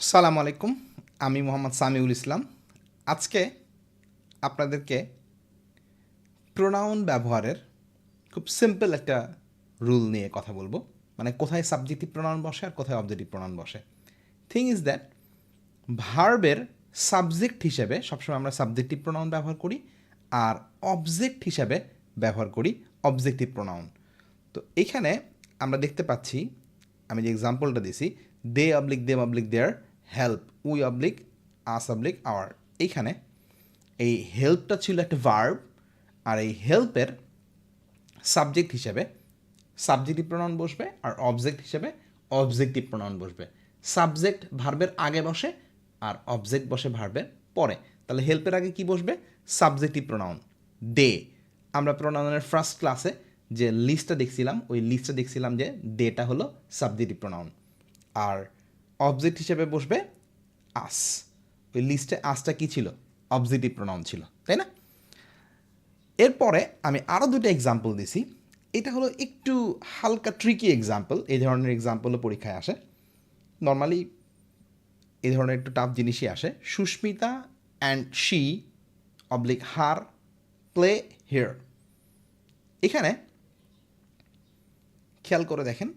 আসসালামু আলাইকুম। আমি মোহাম্মদ সামিউল ইসলাম। আজকে আপনাদেরকে প্রোনাউন ব্যবহারের খুব সিম্পল একটা রুল নিয়ে কথা বলবো। মানে কোথায় সাবজেক্টিভ প্রোনাউন বসে আর কোথায় অবজেক্টিভ প্রোনাউন বসে। থিং ইজ দ্যাট ভার্বের সাবজেক্ট হিসেবে সবসময় আমরা সাবজেক্টিভ প্রোনাউন ব্যবহার করি, আর অবজেক্ট হিসাবে ব্যবহার করি অবজেক্টিভ প্রোনাউন। তো এখানে আমরা দেখতে পাচ্ছি, আমি যে এক্সাম্পলটা দিছি, they oblique them oblique their, help we oblique us oblique our. এইখানে এই হেল্পটা ছিল একটা ভার্ব, আর এই হেল্পের সাবজেক্ট হিসেবে সাবজেক্টিভ প্রোনাউন বসবে, আর অবজেক্ট হিসেবে অবজেক্টিভ প্রোনাউন বসবে। সাবজেক্ট ভার্বের আগে বসে আর অবজেক্ট বসে ভার্বের পরে। তাহলে হেল্পের আগে কি বসবে? সাবজেক্টিভ প্রোনাউন দে। আমরা প্রোনাউনের ফার্স্ট ক্লাসে যে লিস্টটা দেখছিলাম, ওই লিস্টটা দেখছিলাম যে দেটা হলো সাবজেক্টিভ প্রোনাউন, আর অবজেক্ট হিসেবে বসবে আস। ওই লিস্টে আসটা কি ছিল? অবজেক্টিভ প্রোনাউন ছিল, তাই না? এরপরে আমি আরও দুটো এক্সাম্পল দিছি। এটা হলো একটু হালকা ট্রিকি এক্সাম্পল। এই ধরনের এক্সাম্পলও পরীক্ষায় আসে। নর্মালি এই ধরনের একটু টাফ জিনিসই আসে। Susmita and she oblique her play here. এখানে খেয়াল করে দেখেন,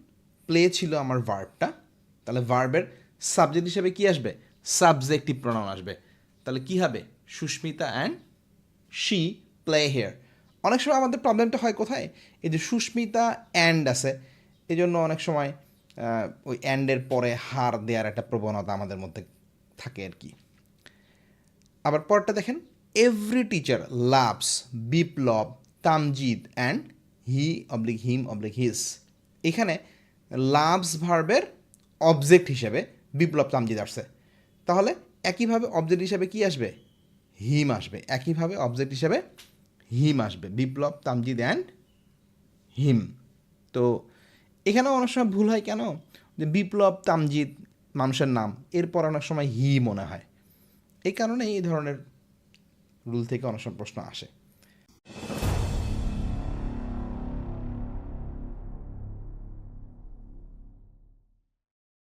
প্লে ছিল আমার ভার্বটা, তাহলে ভার্বের সাবজেক্ট হিসেবে কি আসবে? সাবজেক্টিভ প্রোনাউন আসবে। তাহলে কি হবে? Susmita and she play here. অনেক সময় আমাদের প্রবলেমটা হয় কোথায়? এই যে সুস্মিতা অ্যান্ড আছে, এই জন্য অনেক সময় ওই অ্যান্ডের পরে হার দেওয়ার একটা প্রবণতা আমাদের মধ্যে থাকে আর কি। আবার পরটা দেখেন, every teacher loves Biplob Tamjid and he oblique him oblique his. এখানে লাভস ভার্বের অবজেক্ট হিসেবে বিপ্লব তামজিদ আসছে। তাহলে একইভাবে অবজেক্ট হিসেবে কি আসবে? হিম আসবে। একইভাবে অবজেক্ট হিসেবে হিম আসবে, বিপ্লব তামজিদ অ্যান্ড হিম। তো এখানেও অনেক সময় ভুল হয় কেন? যে বিপ্লব তামজিদ মানুষের নাম, এরপর অনেক সময় হি মনে হয়। এই কারণে এই ধরনের রুল থেকে অনেক সময় প্রশ্ন আসে।